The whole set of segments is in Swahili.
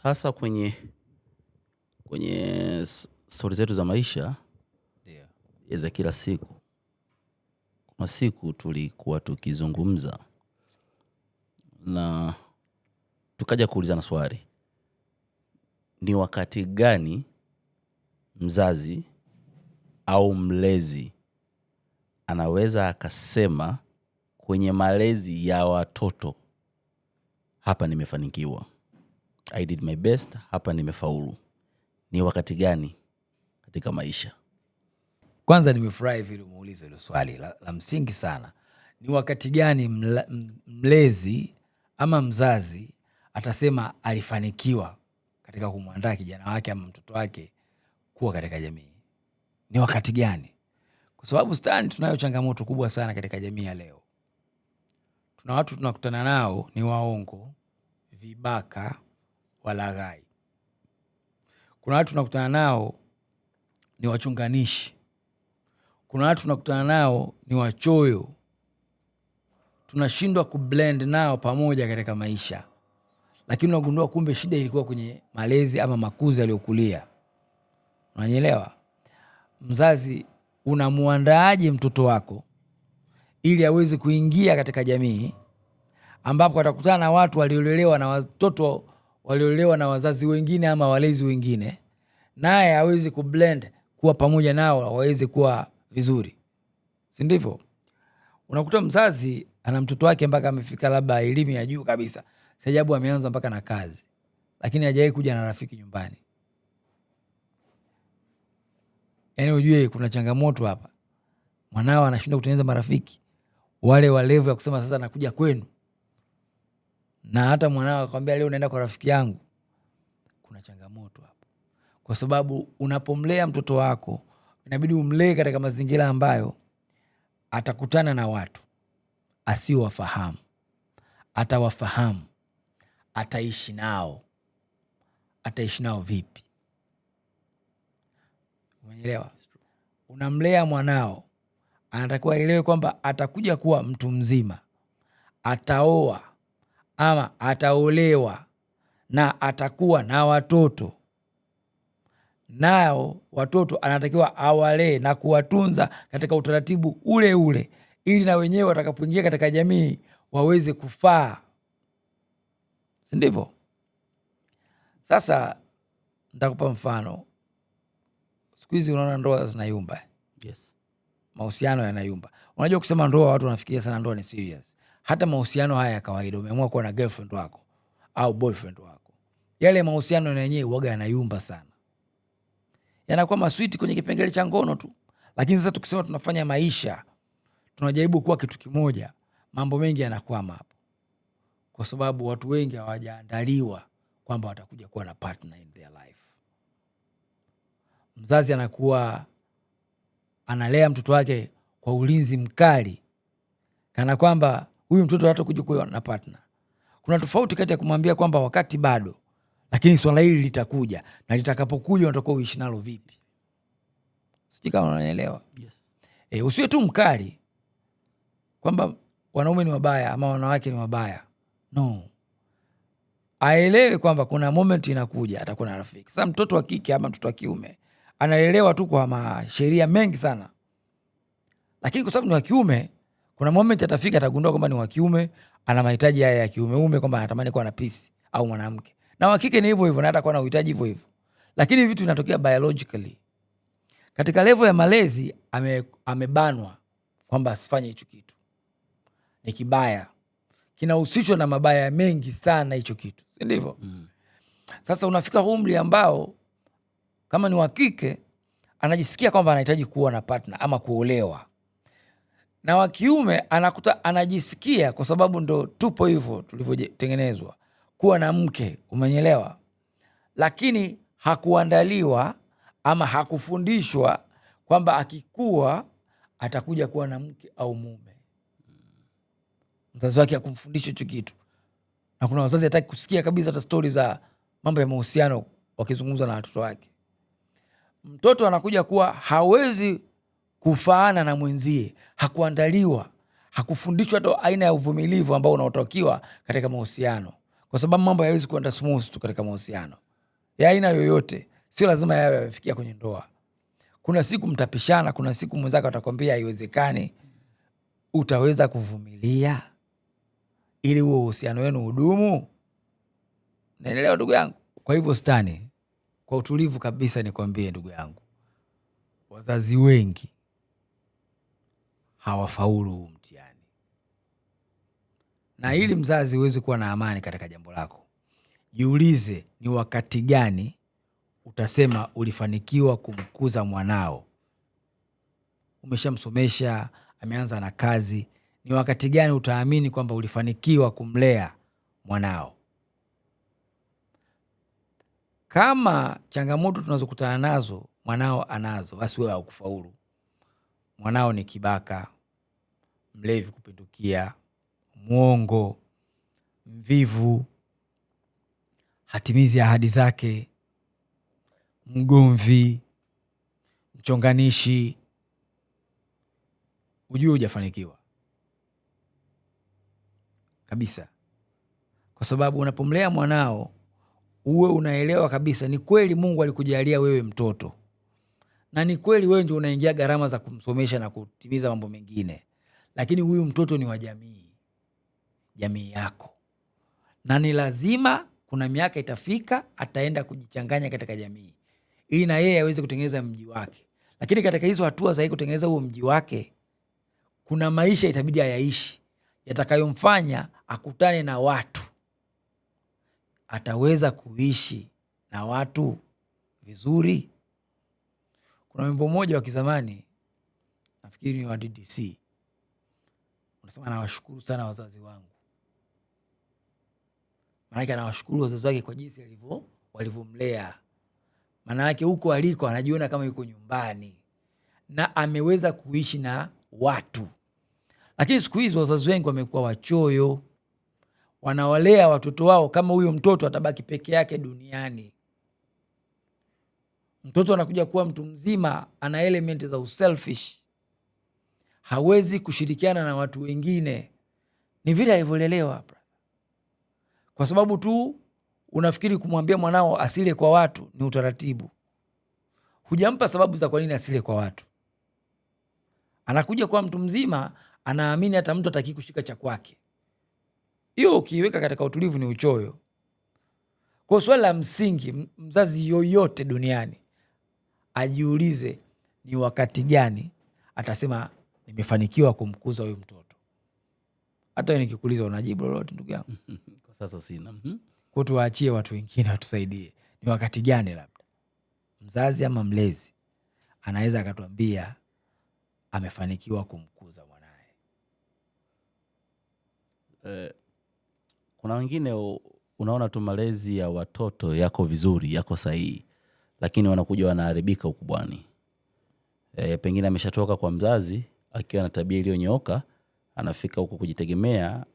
hasa kwenye stori zetu za maisha za kila siku. Kuna siku tulikuwa tukizungumza na tukaja kuulizana swali, ni wakati gani mzazi au mlezi anaweza akasema kwenye malezi ya watoto, hapa nimefanikiwa, I did my best, hapa nimefaulu? Ni wakati gani katika maisha? Kwanza nimefurahi vile umeuliza hilo swali la msingi sana. Ni wakati gani mlezi ama mzazi atasema alifanikiwa katika kumwandaa kijana wake ama mtoto wake kuwa katika jamii? Ni wakati gani? Kwa sababu stani tunayo changamoto kubwa sana katika jamii ya leo. Tuna watu tunakutana nao ni waongo, vibaka, walaghai. Kuna watu tunakutana nao ni wachunganishi. Kuna watu tunakutana nao ni wachoyo. Tunashindwa kublend nao pamoja katika maisha. Lakini unagundua kumbe shida ilikuwa kwenye malezi ama makuzi aliyokulia. Unanielewa? Mzazi, unamuandaaje mtoto wako ili aweze kuingia katika jamii ambapo atakutana na watu waliolelewa na watoto waliolelewa na wazazi wengine ama walezi wengine, naye aweze kublend kuwa pamoja nao waweze kuwa vizuri, si ndivyo? Unakuta mzazi ana mtoto wake mpaka amefika labda elimu ya juu kabisa, si ajabu ameanza mpaka na kazi, lakini hajawahi kuja na rafiki nyumbani. Yaani ujue kuna changamoto hapa. Mwanao anashindwa kutengeneza marafiki wale wa level ya kusema sasa nakuja kwenu, na hata mwanao akwambia leo naenda kwa rafiki yangu. Kuna changamoto hapa, kwa sababu unapomlea mtoto wako inabidi umlee katika mazingira ambayo atakutana na watu asiowafahamu, atawafahamu, ataishi nao. Ataishi nao vipi? Umeelewa? Unamlea mwanao, anatakiwa elewe kwamba atakuja kuwa mtu mzima, ataoa ama ataolewa na atakuwa na watoto. Nao watoto anatakiwa awalee na kuwatunza katika utaratibu ule ule, ili na wenyewe watakapoingia katika jamii waweze kufaa, si ndivyo? Sasa nitakupa mfano. Siku hizi unaona ndoa zinayumba. Yes. Mahusiano yanayumba. Unajua kusema ndoa watu wanafikiria sana ndoa ni serious. Hata mahusiano haya ya kawaida, umeamua kuwa na girlfriend wako au boyfriend wako, yale mahusiano na yenyewe huaga yanayumba sana. Yanakuwa maswiti kwenye kipengele cha ngono tu. Lakini sasa tukisema tunafanya maisha, tunajaribu kuwa kitu kimoja, mambo mengi yanakwama hapo. Kwa sababu watu wengi hawajaandaliwa kwamba watakuja kuwa na partner in their life. Mzazi anakuwa analea mtoto wake kwa ulinzi mkali, kana kwamba huyu mtoto hatakuja kuwa na partner. Kuna tofauti kati ya kumwambia kwamba wakati bado, lakini swala hili litakuja, na litakapokuja unatakiwa uishi nalo vipi. Sijui kama unanielewa. Yes. Usiwe tu mkali kwamba wanaume ni wabaya ama wanawake ni wabaya. No. Aelewe kwamba kuna moment inakuja atakuwa na rafiki. Sasa mtoto wa kike ama mtoto wa kiume analelewa tu kwa masheria mengi sana. Lakini kwa sababu ni wa kiume, kuna moment atafika atagundua kwamba ni wa kiume, ana mahitaji haya ya kiume, kwamba anatamani kuwa na peace au mwanamke. Na wa kike ni hivyo hivyo, na hata kuwa na uhitaji hivyo hivyo. Lakini vitu vinatokea biologically. Katika level ya malezi amebanwa kwamba asifanye hicho kitu. Ni kibaya. Kinahusishwa na mabaya mengi sana hicho kitu. Si ndivyo? Sasa unafika umri ambao kama ni wa kike anajisikia kwamba anahitaji kuwa na partner ama kuolewa. Na wa kiume anakuta anajisikia, kwa sababu ndo tupo hivyo tulivyotengenezwa, kuwa na mke, umenyelewa. Lakini hakuandaliwa ama hakufundishwa kwamba akikuwa atakuja kuwa na mke au mume. Mzazi wake hakumfundisha hicho kitu. Na kuna wazazi hataki kusikia kabisa hata stori za mambo ya mahusiano wakizungumza na watoto wake. Mtoto anakuja kuwa hawezi kufaana na mwenzie, hakuandaliwa, hakufundishwa hata aina ya uvumilivu ambao unaotakiwa katika mahusiano. kwa sababu mambo hayawezi kuenda smooth tu katika mahusiano ya aina yoyote. Sio lazima yawe yamefikia kwenye ndoa. Kuna siku mtapishana, kuna siku mwenzako atakwambia haiwezekani. Utaweza kuvumilia ili huo uhusiano wenu udumu? Naelewa ndugu yangu. Kwa hivyo Stani, kwa utulivu kabisa nikwambie ndugu yangu, wazazi wengi hawafaulu huu mtihani. Na ili mzazi uweze kuwa na amani katika jambo lako, jiulize ni wakati gani utasema ulifanikiwa kumkuza mwanao. Umeshamsomesha, ameanza na kazi, ni wakati gani utaamini kwamba ulifanikiwa kumlea mwanao? Kama changamoto tunazokutana nazo mwanao anazo, basi wewe haukufaulu. Mwanao ni kibaka, mlevi kupindukia, mwongo, mvivu, hatimizi ahadi zake, mgomvi, mchonganishi, ujue hujafanikiwa kabisa. Kwa sababu unapomlea mwanao uwe unaelewa kabisa ni kweli Mungu alikujalia wewe mtoto, na ni kweli wewe ndio unaingia gharama za kumsomesha na kutimiza mambo mengine, lakini huyu mtoto ni wa jamii yako, na ni lazima kuna miaka itafika ataenda kujichanganya katika jamii ili na yeye aweze kutengeneza mji wake. Lakini katika hizo hatua za kutengeneza huo mji wake, kuna maisha itabidi ayaishi yatakayomfanya akutane na watu. Ataweza kuishi na watu vizuri? Kuna wimbo mmoja wa kizamani, nafikiri ni wa DDC, unasema nawashukuru sana wazazi wangu. Maanake anawashukuru wazazi wake kwa jinsi walivyomlea. Maanake huko aliko anajiona kama yuko nyumbani na ameweza kuishi na watu. Lakini siku hizi wazazi wengi wamekuwa wachoyo, wanawalea watoto wao kama huyo mtoto atabaki peke yake duniani. Mtoto anakuja kuwa mtu mzima, ana element za uselfish, hawezi kushirikiana na watu wengine. Ni vile alivyolelewa, kwa sababu tu unafikiri kumwambia mwanao asile kwa watu ni utaratibu. Hujampa sababu za kwa nini asile kwa watu. Anakuja kuwa mtu mzima, anaamini hata mtu hataki kushika cha kwake. Hiyo ukiweka katika utulivu ni uchoyo. Kwa swali la msingi, mzazi yoyote duniani ajiulize ni wakati gani atasema nimefanikiwa kumkuza huyu mtoto. Hata nikikuuliza unajibu lolote ndugu yangu? Kwa sasa sina. Kwa tuwaachie watu wengine watusaidie. Ni wakati gani labda mzazi ama mlezi anaweza akatuambia amefanikiwa kumkuza mwanae? Kuna wengine unaona tu malezi ya watoto yako vizuri, yako sahihi, lakini wanakuja wanaharibika ukubwani. Pengine ameshatoka kwa mzazi akiwa na tabia iliyonyooka, anafika huko kujitegemea.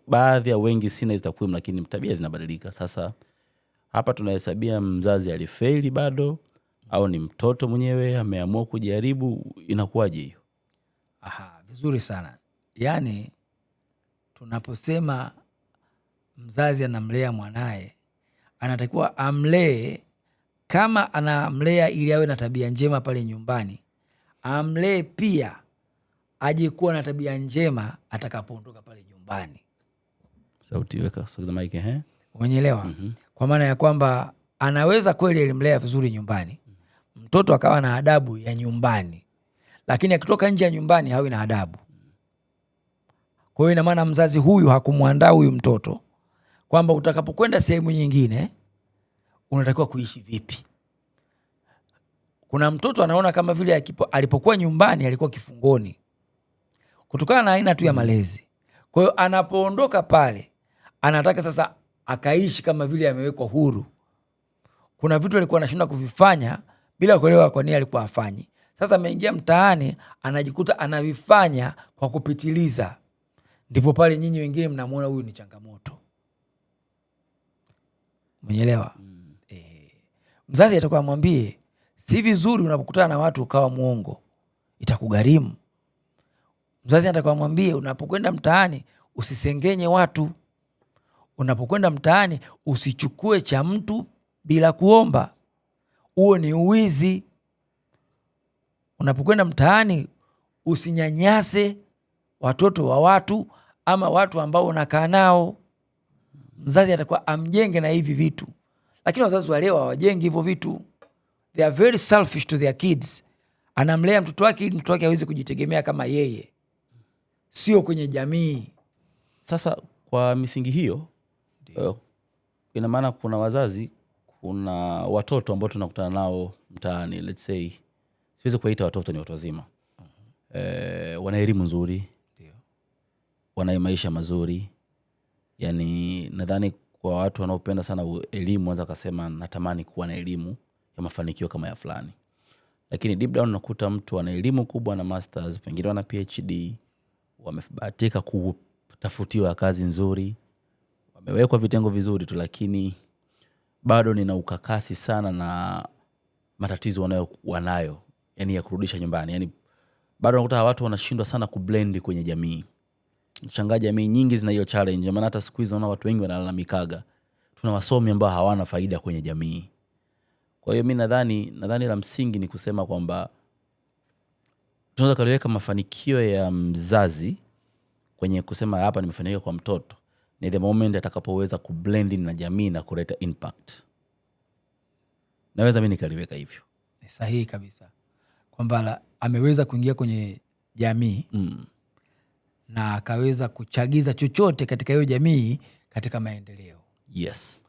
Baadhi ya wengi sina takwimu, lakini tabia zinabadilika. Sasa hapa tunahesabia mzazi alifeli bado au ni mtoto mwenyewe ameamua kujaribu? Inakuwaje hiyo? Vizuri sana. Yaani tunaposema mzazi anamlea mwanae, anatakiwa amlee kama anamlea ili awe na tabia njema pale nyumbani, amlee pia aje kuwa na tabia njema atakapoondoka pale nyumbani. Sauti weka sogeza mic Umeelewa? Kwa maana ya kwamba anaweza kweli alimlea vizuri nyumbani, mtoto akawa na adabu ya nyumbani, lakini akitoka nje ya nyumbani hawi na adabu. Kwa hiyo ina maana mzazi huyu hakumwandaa huyu mtoto kwamba utakapokwenda sehemu nyingine unatakiwa kuishi vipi. Kuna mtoto anaona kama vile alipokuwa nyumbani alikuwa kifungoni kutokana na aina tu ya malezi. Kwa hiyo anapoondoka pale anataka sasa akaishi kama vile amewekwa huru. Kuna vitu alikuwa anashinda kuvifanya bila kuelewa kwa nini alikuwa afanyi. Sasa ameingia mtaani anajikuta anavifanya kwa kupitiliza. Ndipo pale nyinyi wengine mnamuona huyu ni changamoto. Umeelewa? Mzazi atakuwa amwambie si vizuri unapokutana na watu ukawa muongo, itakugharimu. Mzazi atakuwa amwambie unapokwenda mtaani usisengenye watu, Unapokwenda mtaani usichukue cha mtu bila kuomba, huo ni uwizi. Unapokwenda mtaani usinyanyase watoto wa watu ama watu ambao unakaa nao. Mzazi atakuwa amjenge na hivi vitu, lakini wazazi wa leo hawajengi hivyo vitu. They are very selfish to their kids. Anamlea mtoto wake ili mtoto wake aweze kujitegemea kama yeye, sio kwenye jamii. Sasa kwa misingi hiyo ina maana kuna wazazi, kuna watoto ambao tunakutana nao mtaani, let's say siwezi kuwaita watoto, ni watu wazima. Wana elimu nzuri, wana maisha mazuri. Yani nadhani kwa watu wanaopenda sana elimu wanaweza kusema natamani kuwa na elimu ya mafanikio kama ya fulani. Lakini deep down unakuta mtu ana elimu kubwa na masters, pengine wana PhD, wamebahatika kutafutiwa kazi nzuri, wamewekwa vitengo vizuri tu, lakini bado nina ukakasi sana na matatizo wanayo yani ya kurudisha nyumbani. Yani bado unakuta watu wanashindwa sana kublend kwenye jamii. Shangaa jamii nyingi zina hiyo challenge. Maana hata siku hizi naona watu wengi wanalalamikaga tuna wasomi ambao hawana faida kwenye jamii. Kwa hiyo mimi nadhani la msingi ni kusema kwamba tunaweza kuliweka mafanikio ya mzazi kwenye kusema hapa nimefanikiwa kwa mtoto ni the moment atakapoweza kublend na jamii na kuleta impact. Naweza mimi nikaliweka hivyo. Ni sahihi kabisa kwamba ameweza kuingia kwenye jamii na akaweza kuchagiza chochote katika hiyo jamii katika maendeleo. Yes.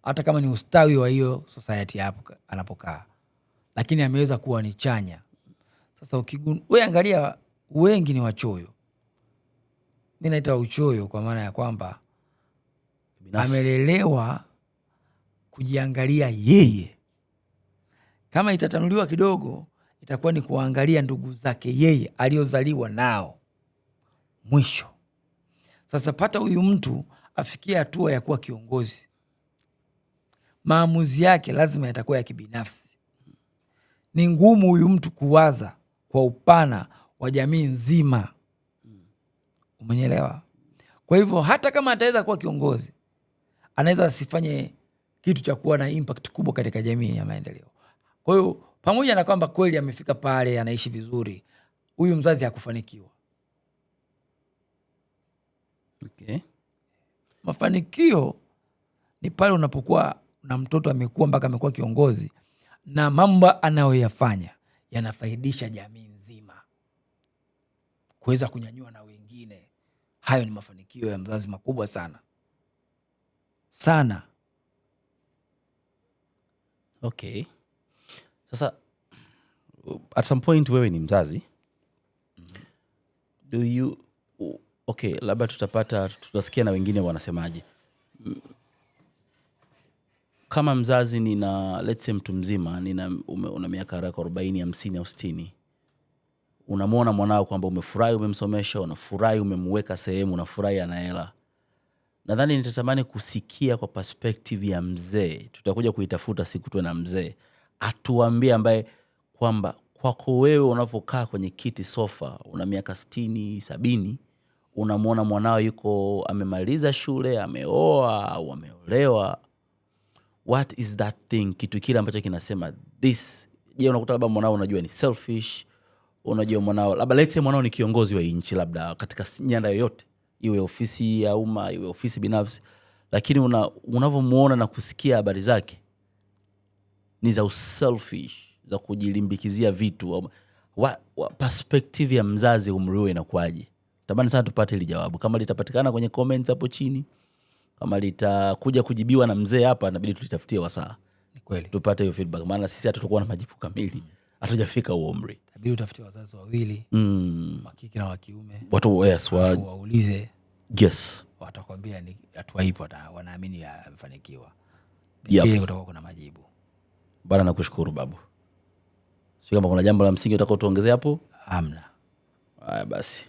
Hata kama ni ustawi wa hiyo society hapo anapokaa, lakini ameweza kuwa ni chanya. Sasa wewe angalia, wengi ni wachoyo. Mimi naita uchoyo kwa maana ya kwamba amelelewa kujiangalia yeye. Kama itatanuliwa kidogo, itakuwa ni kuangalia ndugu zake yeye aliozaliwa nao mwisho. Sasa pata huyu mtu afikie hatua ya kuwa kiongozi, maamuzi yake lazima yatakuwa ya kibinafsi. Ni ngumu huyu mtu kuwaza kwa upana wa jamii nzima. Umenyelewa? Kwa hivyo hata kama ataweza kuwa kiongozi, anaweza asifanye kitu cha kuwa na impact kubwa katika jamii ya maendeleo. Kwa hiyo pamoja na kwamba kweli amefika pale anaishi vizuri, huyu mzazi hakufanikiwa. Okay. Mafanikio ni pale unapokuwa na mtoto amekuwa mpaka amekuwa kiongozi na mambo anayoyafanya yanafaidisha jamii nzima, kuweza kunyanyua na wengine. Hayo ni mafanikio ya mzazi makubwa sana sana. Okay. Sasa at some point wewe ni mzazi. Okay, labda tutasikia na wengine wanasemaje. Kama mzazi nina, let's say mtu mzima, una miaka 40, 50 au 60. Unamwona mwanao kwamba umefurahi umemsomesha, unafurahi umemweka sehemu, unafurahi ana hela. Nadhani nitatamani kusikia kwa perspective ya mzee. Tutakuja kuitafuta siku tuwe na mzee atuambie, ambaye kwamba kwako wewe unavokaa kwenye kiti sofa, una miaka 60, 70, unamwona mwanao yuko amemaliza shule, ameoa au ameolewa. What is that thing? Kitu kile ambacho kinasema this. Je, unakuta labda mwanao unajua ni selfish, unajua mwanao labda let's say mwanao ni kiongozi wa nchi labda katika nyanda yoyote, iwe ofisi ya umma, iwe ofisi binafsi, lakini unavomuona na kusikia habari zake ni za selfish, za kujilimbikizia vitu. Perspective ya mzazi umriwe inakuaje? Tamani sana tupate ile jawabu. Kama litapatikana kwenye comments hapo chini, kama litakuja kujibiwa na mzee hapa, inabidi tulitafutie wasaa. Ni kweli. Tupate hiyo feedback, maana sisi hatutakuwa na majibu kamili. Hatujafika huo umri. Inabidi utafutie wazazi wawili, wa kike na wa kiume. Waulize. Yes. Watakwambia ni hatua ipo, wanaamini amefanikiwa. Yep. Kutakuwa kuna majibu. Bana, nakushukuru babu. Sio kama kuna jambo la msingi utakao tuongezea hapo? Hamna. Haya basi.